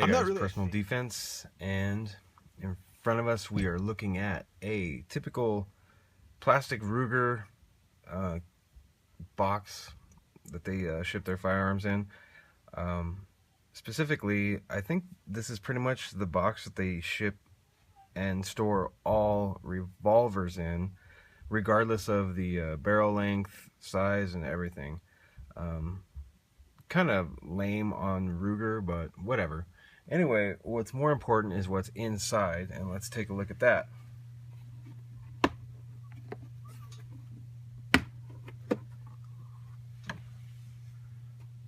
Hey guys, Personal Defense, and in front of us we are looking at a typical plastic Ruger box that they ship their firearms in. Specifically, I think this is pretty much the box that they ship and store all revolvers in, regardless of the barrel length, size, and everything. Kind of lame on Ruger, but whatever. Anyway, what's more important is what's inside, and let's take a look at that.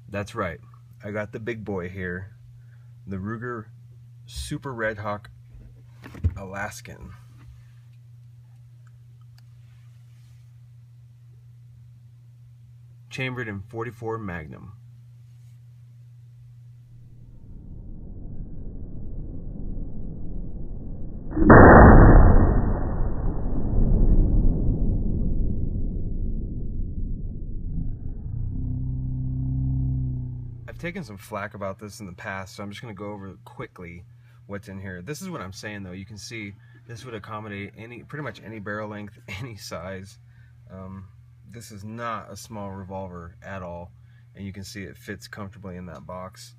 That's right, I got the big boy here, the Ruger Super Redhawk Alaskan. Chambered in .44 Magnum. I've taken some flack about this in the past, so I'm just going to go over quickly what's in here. This is what I'm saying, though. You can see this would accommodate pretty much any barrel length, any size. This is not a small revolver at all, and you can see it fits comfortably in that box.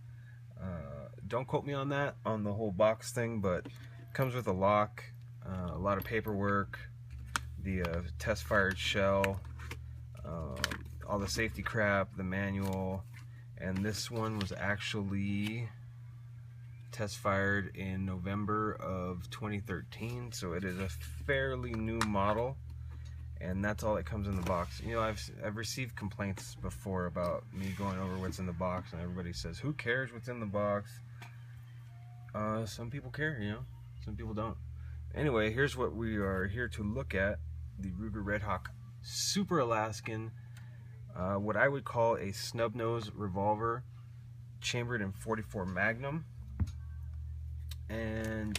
Don't quote me on that, on the whole box thing, but it comes with a lock, a lot of paperwork, the test-fired shell, all the safety crap, the manual, and this one was actually test-fired in November of 2013, so it is a fairly new model. And that's all that comes in the box. You know, I've received complaints before about me going over what's in the box, and everybody says, who cares what's in the box? Some people care, you know, some people don't. Anyway, here's what we are here to look at: the Ruger Redhawk Super Alaskan, what I would call a snub-nose revolver, chambered in .44 Magnum, and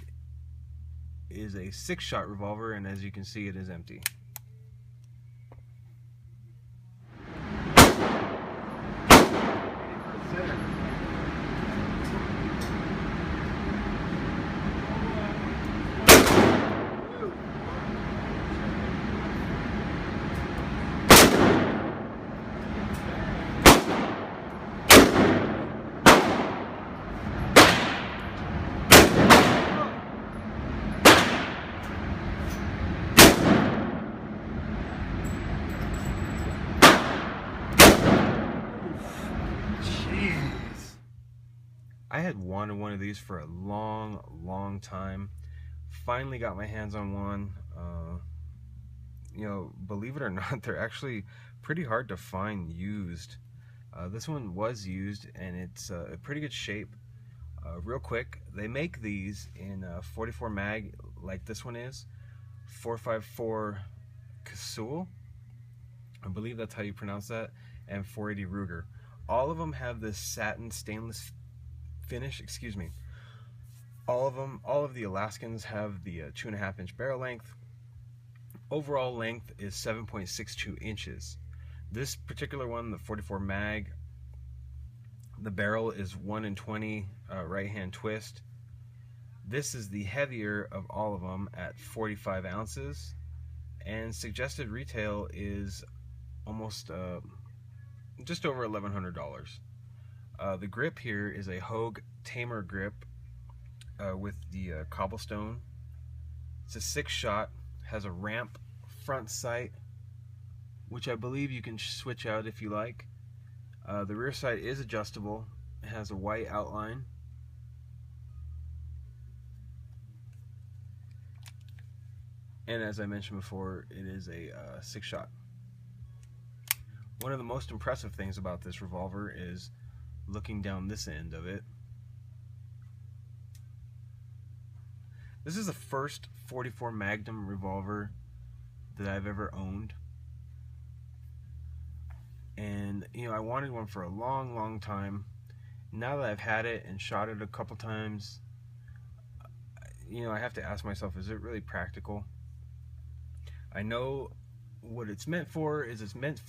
is a 6-shot revolver, and as you can see, it is empty. I had wanted one of these for a long time. Finally got my hands on one. You know, believe it or not, they're actually pretty hard to find used. This one was used, and it's a pretty good shape. Real quick, they make these in 44 mag, like this one is, 454 Casul, I believe that's how you pronounce that, and 480 Ruger. All of them have this satin stainless finish, excuse me. All of the Alaskans have the 2.5-inch barrel length. Overall length is 7.62 inches. This particular one, the 44 mag, the barrel is 1 in 20 right hand twist. This is the heavier of all of them at 45 ounces, and suggested retail is almost just over $1,100. The grip here is a Hogue Tamer grip with the cobblestone. It's a 6-shot, has a ramp front sight, which I believe you can switch out if you like. The rear sight is adjustable. It has a white outline. And as I mentioned before, it is a 6-shot. One of the most impressive things about this revolver is looking down this end of it. This is the first .44 Magnum revolver that I've ever owned, and you know, I wanted one for a long time. Now that I've had it and shot it a couple times, you know, I have to ask myself, is it really practical? I know what it's meant for is it's meant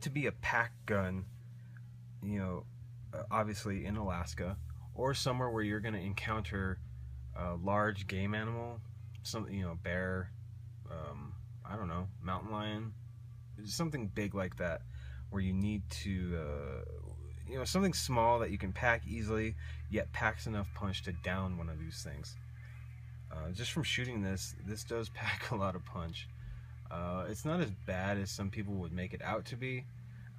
to be a pack gun, you know, obviously in Alaska, or somewhere where you're going to encounter a large game animal, something, you know, bear, I don't know, mountain lion, something big like that, where you need to, you know, something small that you can pack easily, yet packs enough punch to down one of these things. Just from shooting this does pack a lot of punch. It's not as bad as some people would make it out to be.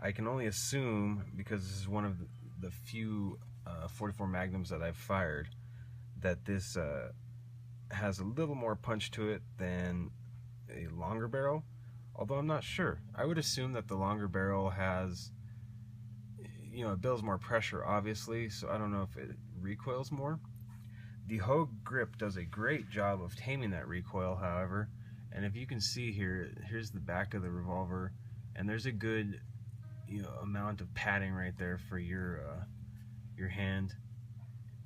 I can only assume, because this is one of the few 44 Magnums that I've fired, that this has a little more punch to it than a longer barrel, although I'm not sure. I would assume that the longer barrel has, you know, it builds more pressure, obviously, so I don't know if it recoils more. The Hogue grip does a great job of taming that recoil, however, and if you can see here, here's the back of the revolver, and there's a good, you know, amount of padding right there for your hand,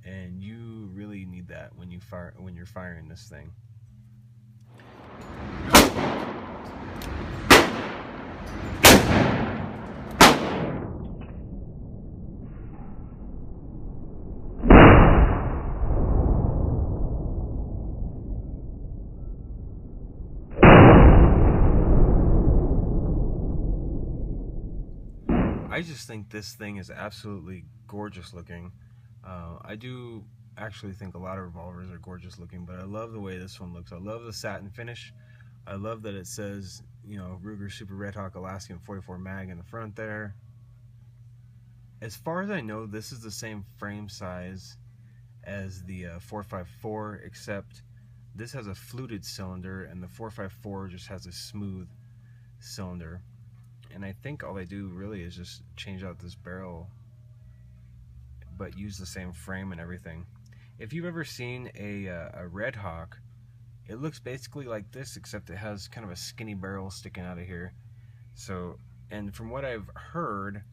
and you really need that when you're firing this thing. I just think this thing is absolutely gorgeous looking. I do actually think a lot of revolvers are gorgeous looking, but I love the way this one looks. I love the satin finish. I love that it says, you know, Ruger Super Redhawk Alaskan 44 mag in the front there. As far as I know, this is the same frame size as the 454, except this has a fluted cylinder and the 454 just has a smooth cylinder. And I think all they do really is just change out this barrel, but use the same frame and everything. If you've ever seen a Redhawk, it looks basically like this, except it has kind of a skinny barrel sticking out of here. So, and from what I've heard,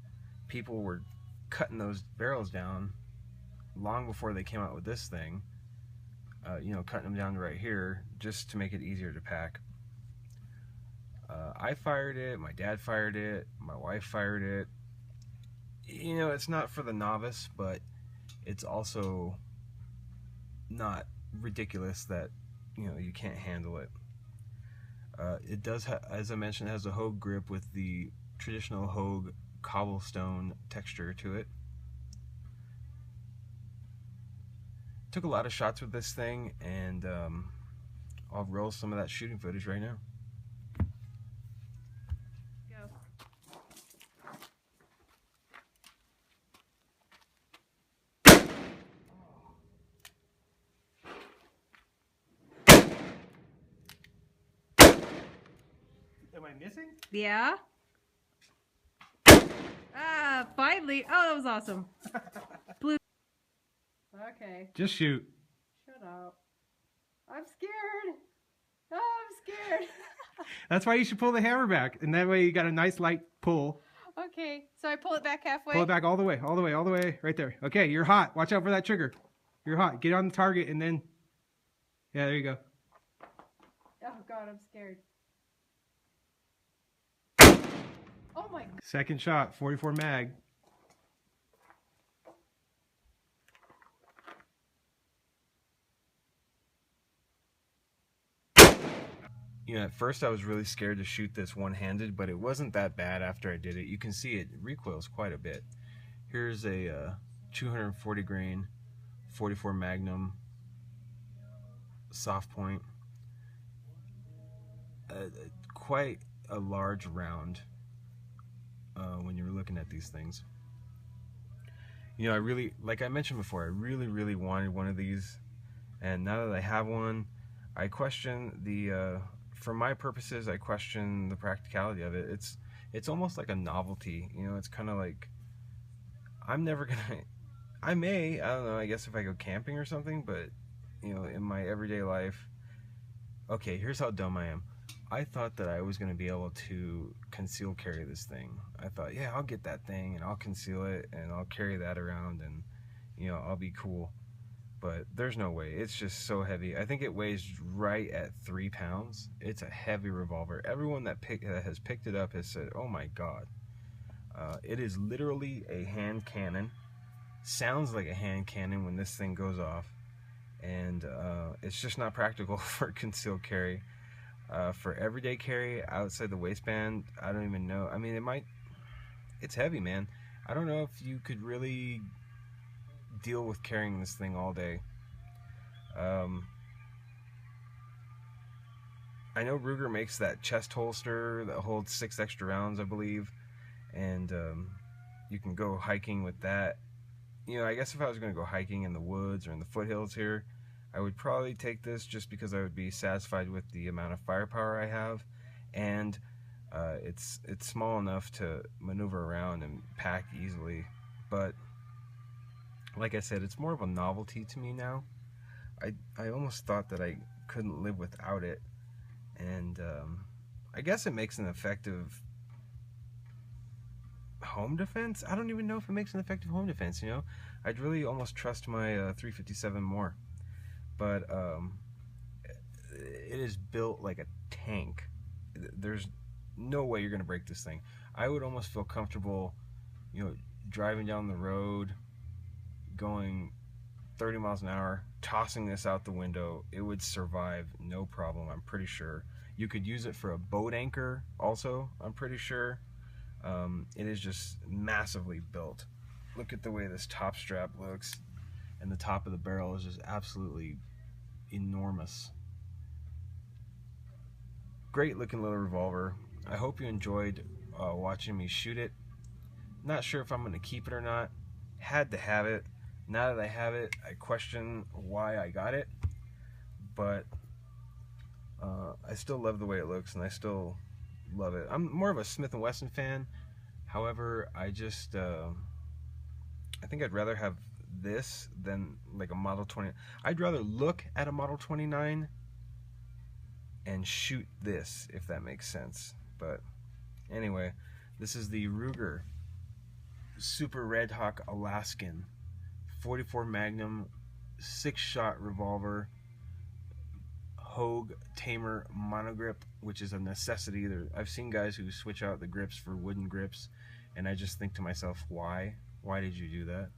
people were cutting those barrels down long before they came out with this thing. You know, cutting them down to right here just to make it easier to pack. I fired it, my dad fired it, my wife fired it. You know, it's not for the novice, but it's also not ridiculous that, you know, you can't handle it. It does, as I mentioned, has a Hogue grip with the traditional Hogue cobblestone texture to it. Took a lot of shots with this thing, and I'll roll some of that shooting footage right now. Am I missing? Yeah. Ah, finally. Oh, that was awesome. Blue. Okay. Just shoot. Shut up. I'm scared. Oh, I'm scared. That's why you should pull the hammer back, and that way you got a nice light pull. Okay, so I pull it back halfway? Pull it back all the way, all the way, all the way, right there. Okay, you're hot. Watch out for that trigger. You're hot. Get on the target, and then... Yeah, there you go. Oh, God, I'm scared. Oh, my God. Second shot, 44 mag. You know, at first I was really scared to shoot this one-handed, but it wasn't that bad after I did it. You can see it recoils quite a bit. Here's a 240 grain 44 Magnum soft point. Quite a large round when you're looking at these things. You know, I really, like I mentioned before, I really wanted one of these, and now that I have one, I question the for my purposes, I question the practicality of it. It's almost like a novelty, you know. It's kind of like, I'm never gonna, I don't know, I guess if I go camping or something, but you know, in my everyday life, okay, here's how dumb I am. I thought that I was going to be able to conceal carry this thing. I thought, yeah, I'll get that thing and I'll conceal it and I'll carry that around and, you know, I'll be cool. But there's no way. It's just so heavy. I think it weighs right at 3 pounds. It's a heavy revolver. Everyone that has picked it up has said, oh my God. It is literally a hand cannon. sounds like a hand cannon when this thing goes off, and it's just not practical for concealed carry. For everyday carry outside the waistband, I don't even know. I mean, it's heavy, man. I don't know if you could really deal with carrying this thing all day. I know Ruger makes that chest holster that holds 6 extra rounds, I believe, and you can go hiking with that. You know, I guess if I was going to go hiking in the woods or in the foothills here, I would probably take this just because I would be satisfied with the amount of firepower I have, and it's small enough to maneuver around and pack easily. But like I said, it's more of a novelty to me now. I almost thought that I couldn't live without it, and I guess it makes an effective home defense. I don't even know if it makes an effective home defense, you know. I'd really almost trust my 357 more, but it is built like a tank. There's no way you're gonna break this thing. I would almost feel comfortable, you know, driving down the road, going 30 miles an hour, tossing this out the window. It would survive no problem, I'm pretty sure. You could use it for a boat anchor also, I'm pretty sure. It is just massively built. Look at the way this top strap looks, and the top of the barrel is just absolutely enormous. Great looking little revolver. I hope you enjoyed watching me shoot it. Not sure if I'm going to keep it or not. Had to have it. Now that I have it, I question why I got it, but I still love the way it looks, and I still love it. I'm more of a Smith & Wesson fan. However, I think I'd rather have this than like a Model 20. I'd rather look at a Model 29 and shoot this, if that makes sense. But anyway, this is the Ruger Super Redhawk Alaskan 44 Magnum 6-shot revolver, Hogue Tamer monogrip, which is a necessity. I've seen guys who switch out the grips for wooden grips, and I just think to myself, why? Why did you do that?